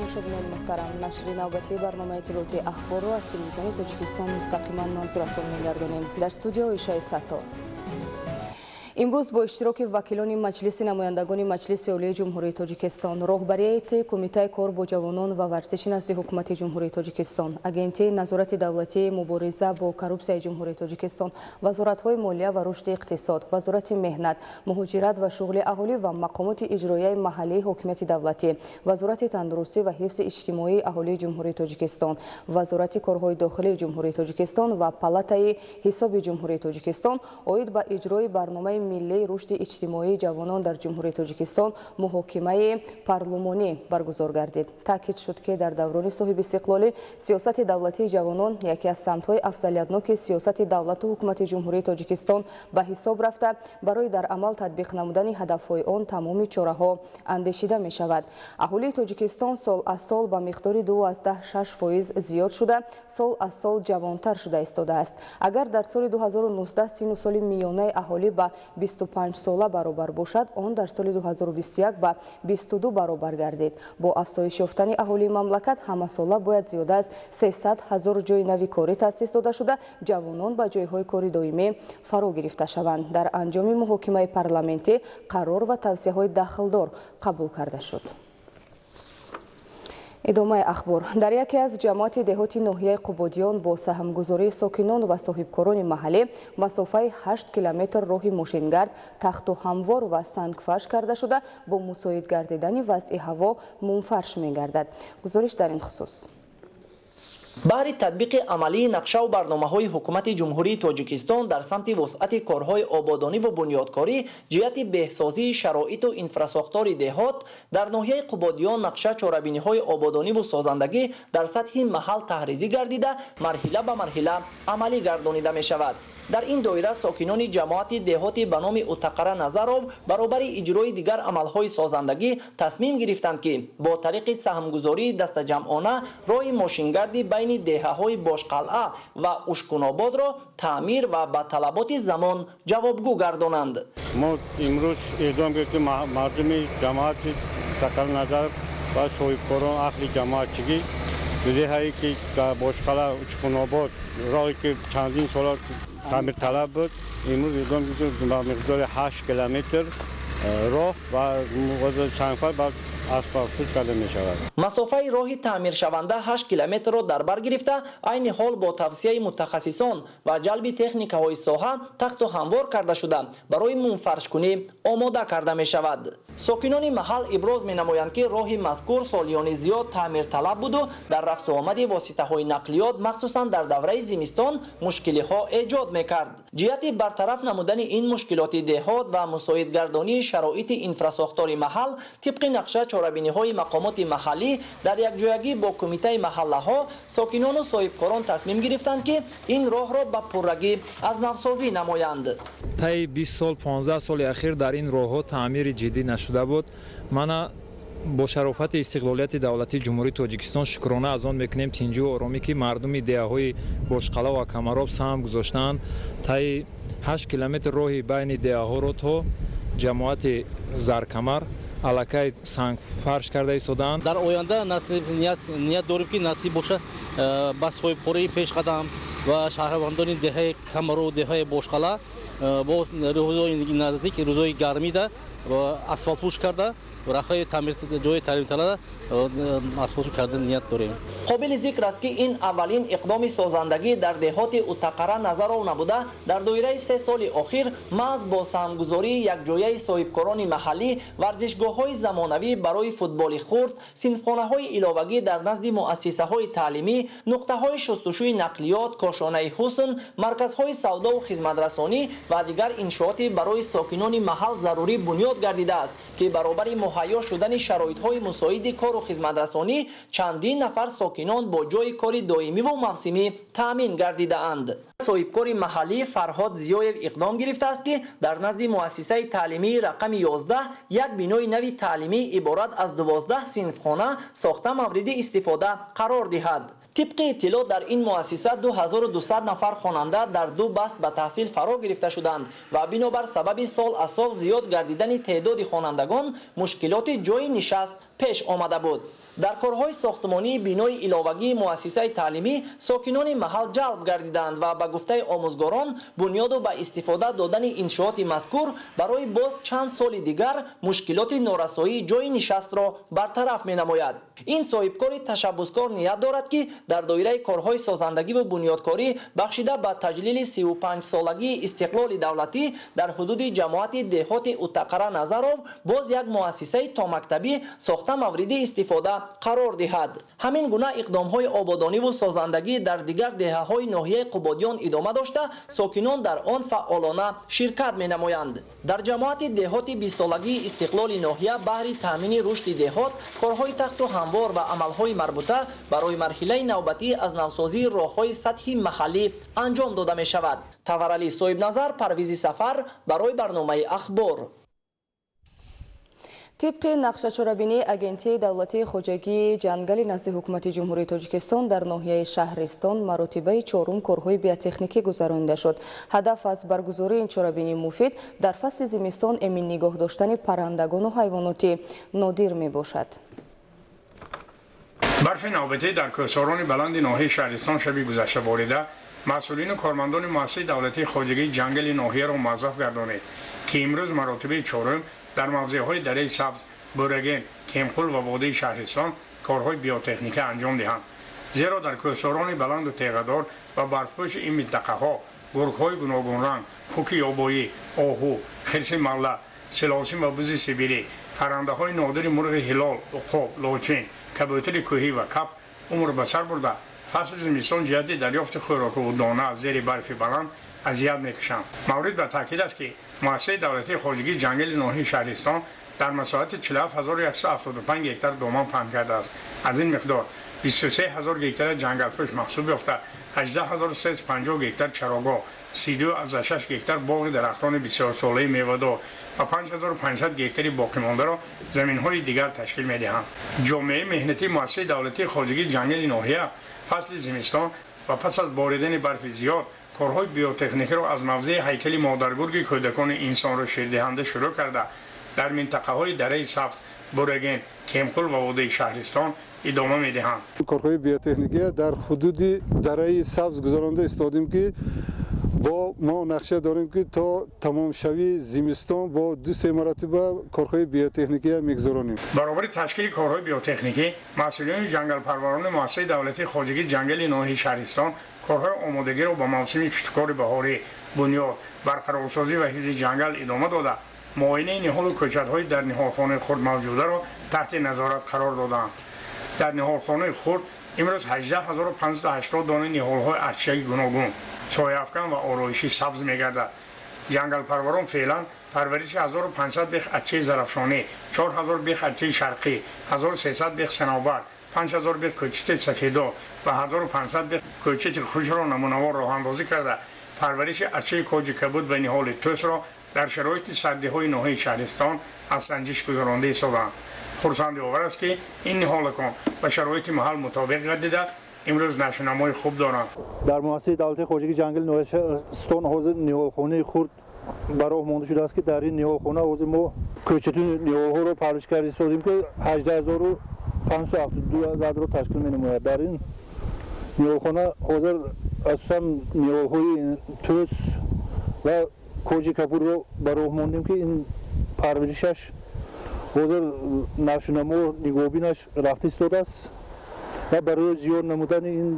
тамошобинон муҳтарам, нашри навбатии барномаи иттилоъоти ахборро аз телевизиони Тоҷикистон мустақиман манзуратон мегардонем. Дар студио Ишаи Сатто. имрӯз бо иштироки вакилони маҷлиси намояндагони маҷлиси олии ҷумҳурии Тоҷикистон, роҳбарияти кумитаи кор бо ҷавонон ва варзиши назди ҳукумати ҷумҳурии Тоҷикистон, агентии назорати давлатии мубориза бо коррупсияи ҷумҳурии Тоҷикистон, вазоратҳои молия ва рушди иқтисод, вазорати меҳнат, муҳоҷират ва шуғли аҳолӣ ва мақомоти иҷроияи маҳаллии ҳокимияти давлатӣ, вазорати тандурустӣ ва ҳифзи иҷтимоии аҳолии ҷумҳурии Тоҷикистон, вазорати корҳои дохилии ҷумҳурии Тоҷикистон ва палатаи ҳисоби ҷумҳурии Тоҷикистон оид ба иҷрои барномаи миллии рушди иҷтимоии ҷавонон дар ҷумҳурии Тоҷикистон муҳокимаи парлумонӣ баргузор гардид. Таъкид шуд, ки дар даврони соҳибистиқлолӣ сиёсати давлатии ҷавонон яке аз самтҳои афзалиятноки сиёсати давлату ҳукумати ҷумҳурии Тоҷикистон ба ҳисоб рафта, барои дар амал татбиқ намудани ҳадафҳои он тамоми чораҳо андешида мешавад. Аҳолии Тоҷикистон сол аз сол ба миқдори 2.6% зиёд шуда, сол аз сол ҷавонтар шуда истодааст. Агар дар соли 2019 сину соли миёнаи аҳолӣ ба 25 сола баробар бошад, он дар соли 2021 ба 22 баробар гардид. Бо афзоиш ёфтани аҳолии мамлакат ҳамасола бояд зиёда аз 300 000 ҷойи нави корӣ таъсис дода шуда, ҷавонон ба ҷойҳои кори доимӣ фаро гирифта шаванд. Дар анҷоми муҳокимаи парламентӣ қарор ва тавсияҳои дахлдор қабул карда шуд. идомаи ахбор. Дар яке аз ҷамоати деҳоти ноҳияи Қубодиён бо саҳмгузории сокинон ва соҳибкорони маҳаллӣ масофаи 8 километр роҳи мошингард тахту ҳамвор ва сангфарш карда шуда, бо мусоид гардидани вазъи ҳаво мунфарш мегардад. гузориш дар ин хусус. баҳри татбиқи амалии нақшаву барномаҳои ҳукумати ҷумҳурии Тоҷикистон дар самти вусъати корҳои ободониву бунёдкорӣ ҷиҳати беҳсозии шароиту инфрасохтори деҳот, дар ноҳияи Қубодиён нақша чорабиниҳои ободониву созандагӣ дар сатҳи маҳал таҳризӣ гардида, марҳила ба марҳила амалӣ гардонида мешавад. дар ин доира сокинони ҷамоати деҳоти ба номи Утақара Назаров баробари иҷрои дигар амалҳои созандагӣ тасмим гирифтанд, ки бо тариқи саҳмгузории дастаҷамъона роҳи мошингарди байни деҳаҳои Бошқалъа ва Ушкунободро таъмир ва ба талаботи замон ҷавобгӯ гардонанд. мо имрӯз эъдом гирифтем мардуми ҷамоати Утақара Назаров ва соҳибкорон аҳли ҷамоатчигӣ деҳае ки дар Бошқалъа Ушкунобод роҳе ки чандин сола таъмирталаб буд, имрӯз эъдом гирифтем ба миқдори 8 километр роҳ ва сангфар ба асфалтпӯш карда мешавад. масофаи роҳи таъмиршаванда 8 километрро дар бар гирифта, айни ҳол бо тавсияи мутахассисон ва ҷалби техникаҳои соҳа тахту ҳамвор карда шуда барои мунфаршкунӣ омода карда мешавад. сокинони маҳал иброз менамоянд, ки роҳи мазкур солиёни зиёд таъмирталаб буду дар рафту омади воситаҳои нақлиёт махсусан дар давраи зимистон мушкилиҳо эҷод мекард. ҷиҳати бартараф намудани ин мушкилоти деҳот ва мусоидгардонии шароити инфрасохтори маҳал, тибқи нақша чорабиниҳои мақомоти маҳаллӣ дар якҷоягӣ бо кумитаи маҳаллаҳо, сокинону соҳибкорон тасмим гирифтанд, ки ин роҳро ба пуррагӣ аз навсозӣ намоянд. таи 20 сол 15 соли ахир дар ин роҳҳо таъмири ҷиддӣ нашуда буд. мана бо шарофати истиқлолияти давлатии ҷумҳурии Тоҷикистон шукрона аз он мекунем тинҷу оромӣ, ки мардуми деҳаҳои Бошқалъа ва Камароб саҳм гузоштанд. таи 8 километр роҳи байни деҳаҳоро то ҷамоати Заркамар аллакай сангфарш карда истодаанд. дар оянда ният дорем, ки насиб боша ба соҳибкории пешқадам ва шаҳрвандони деҳаи Камару, деҳаи Бошқалъа бо рӯзҳои наздик, рӯзҳои гармида асфалтпӯш карда рахои ҷои таъмирталада асфалтпӯш карда ният дорем. қобили зикр аст, ки ин аввалин иқдоми созандагӣ дар деҳоти Утақара Назаров набуда, дар доираи 3 соли охир маҳз бо саҳмгузории якҷояи соҳибкорони маҳаллӣ варзишгоҳҳои замонавӣ барои футболи хурд, синфхонаҳои иловагӣ дар назди муассисаҳои таълимӣ, нуқтаҳои шустушӯи нақлиёт, кошонаи ҳусн, марказҳои савдову хизматрасонӣ ва дигар иншооти барои сокинони маҳал зарурӣ бунёд гардидааст, ки баробари муҳайё шудани шароитҳои мусоиди кору хизматрасонӣ чандин нафар сокинон бо ҷои кори доимиву мавсимӣ таъмин гардидаанд. соҳибкори маҳаллӣ Фарҳод Зиёев иқдом гирифтааст, ки дар назди муассисаи таълимии рақами 11 як бинои нави таълимӣ иборат аз 12 синфхона сохта мавриди истифода қарор диҳад. тибқи иттилоъ дар ин муассиса 2200 нафар хонанда дар ду баст ба таҳсил фаро гирифта шуданд ва бинобар сабаби сол аз сол зиёд гардидани теъдоди хонандагон мушкилоти ҷои нишаст пеш омада буд. дар корҳои сохтмонии бинои иловагии муассисаи таълимӣ сокинони маҳал ҷалб гардиданд ва ба гуфтаи омӯзгорон бунёду ба истифода додани иншооти мазкур барои боз чанд соли дигар мушкилоти норасоии ҷойи нишастро бартараф менамояд. ин соҳибкори ташаббускор ният дорад ки дар доираи корҳои созандагиву бунёдкорӣ бахшида ба таҷлили 35-солагии истиқлоли давлатӣ дар ҳудуди ҷамоати деҳоти Утақара Назаров боз як муассисаи томактабӣ сохта мавриди истифода қарор диҳад. ҳамин гуна иқдомҳои ободониву созандагӣ дар дигар деҳаҳои ноҳияи Қубодиён идома дошта, сокинон дар он фаъолона ширкат менамоянд. дар ҷамоати деҳоти 20-солагии истиқлоли ноҳия баҳри таъмини рушди деҳот корҳои тахту ҳамвор ва амалҳои марбута барои марҳилаи навбатӣ аз навсозии роҳҳои сатҳи маҳаллӣ анҷом дода мешавад. Таварали соҳибназар, Парвизи Сафар барои барномаи ахбор. طبق نقشه‌چورابینی агентияи давлатии хоҷагии ҷангали назди ҳукумати ҷумҳурии Тоҷикистон дар ноҳияи шаҳристон маротибаи чорум корҳои биотехникӣ гузаронида шуд. ҳадаф аз баргузории ин чорабинии муфид дар фасли зимистон эмин нигоҳ доштани паррандагону ҳайвоноти нодир мебошад. барфи навбатӣ дар кӯҳсорони баланди ноҳияи шаҳристон шаби гузашта борида масъулину кормандони муассисаи давлатии хоҷагии ҷангали ноҳияро муаззаф гардонид ки имрӯз маротибаи чорум дар мавзеъҳои дараи сабз, Бураген, Кемқул ва водии шаҳристон корҳои биотехникӣ анҷом диҳанд. зеро дар кӯҳсорони баланду теғадор ва барфпӯши ин минтақаҳо гургҳои гуногунранг, хуки ёбоӣ, оҳу, хирси малла, силосим ва бузи сибирӣ, паррандаҳои нодири мурғи ҳилол, уқоб, лочин, кабутари кӯҳӣ ва кап умр ба сар бурда фасли зимистон ҷиҳати дарёфти хӯроку дона аз зери барфи баланд азият мекушанд. маврид ба таъкид аст ки муассисаи давлатии хоҷагии ҷангали ноҳияи шаҳристон дар масоҳати 47175 гектар доман паҳн кардааст. аз ин миқдор 23000 гектара ҷангалпӯш маҳсуб ёфта, 18350 гектар чарогоҳ, 32,6 гектар боғи дарахтони бисёрсолаи мевадор ва 5500 гектари боқимондаро заминҳои дигар ташкил медиҳанд. ҷомеаи меҳнатии муассисаи давлатии хоҷагии ҷангали ноҳия фасли зимистон ва пас аз боридани барфи зиёд корҳои биотехникиро аз мавзеи ҳайкали модаргурги кӯдакони инсонро ширдиҳанда шурӯъ карда дар минтақаҳои дараи сабз, Бураген, Кемқул ва водии шаҳристон идома медиҳанд. корҳои биотехникӣ дар ҳудуди дараи сабз гузаронда истодем ки бо мо нақша дорем ки то тамомшавии зимистон бо 2-3 маротиба корҳои биотехникӣ мегузаронем. баробари ташкили корҳои биотехникӣ масъулини ҷангалпарварони муассисаи давлатии хоҷагии ҷангали ноҳияи шаҳристон корҳои омодагиро ба мавсими киштукори баҳорӣ, бунёд, барқарорсозӣ ва ҳифзи ҷангал идома дода, муоинаи ниҳолу кӯчатҳои дар ниҳолхонаи хурд мавҷударо таҳти назорат қарор доданд. дар ниҳолхонаи хурд имрӯз 18580 дона ниҳолҳои арчияи гуногун, сояафкан ва ороишӣ сабз мегардад. ҷангалпарварон феълан парвариши 1500 бех арчияи зарафшонӣ, 4000 бех арчияи шарқӣ, 1300 бех санобар, 5000 бех кӯчати сафедо ва 1500 бех кӯчати хушро намунавор роҳандозӣ карда, парвариши арчияи коҷи кабуд ва ниҳоли тӯсро дар шароити сардиҳои ноҳияи шаҳристон аз санҷиш гузаронда истоданд. хурсанди овар аст ки ин ниҳолакон ба шароити маҳал мутобиқ гардида имрӯз нашунамои хуб доранд. дар муассисаи давлатии хоҷагии ҷангали ноҳияи шаҳристон ҳозир ниҳолхонаи хурд ба роҳ монда шудааст ки дар ин ниҳолхона ҳозир мо кӯчати ниҳолҳоро парваришкарӣ истодем ки 18572 задро ташкил менамояд. дар ин ниҳолхона ҳозир асосан ниҳолҳои тӯс ва коҷи капурро ба роҳ мондем ки ин парваришаш ҳозир навшунамо нигоҳбинаш рафта истодааст ва барои зиёд намудани ин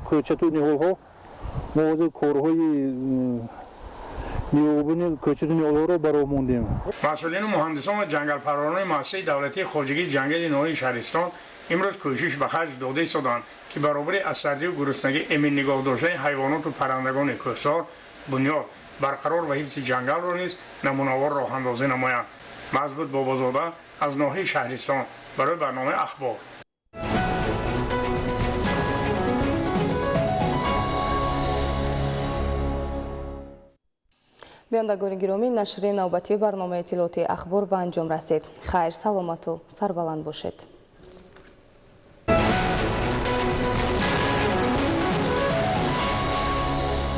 кӯчату ниҳолҳо мо ҳозир корҳои ниҳолбини кӯчату ниҳолҳоро ба роҳ мондем. масъулину муҳандисон ва ҷангалпарварони муассисаи давлатии хоҷагии ҷангали ноҳияи шаҳристон имрӯз кӯшиш ба харҷ дода истоданд ки баробари аз сардию гуруснагӣ эмин нигоҳ доштани ҳайвоноту паррандагони кӯҳсор, бунёд, барқарор ва ҳифзи ҷангалро низ намунавор роҳандозӣ намоянд. мазбут бобозода аз ноҳияи шаҳристон барои барномаи ахбор. бинандагони гиромӣ, нашри навбатии барномаи иттилоъоти ахбор ба анҷом расид. хайр, саломату сарбаланд бошед.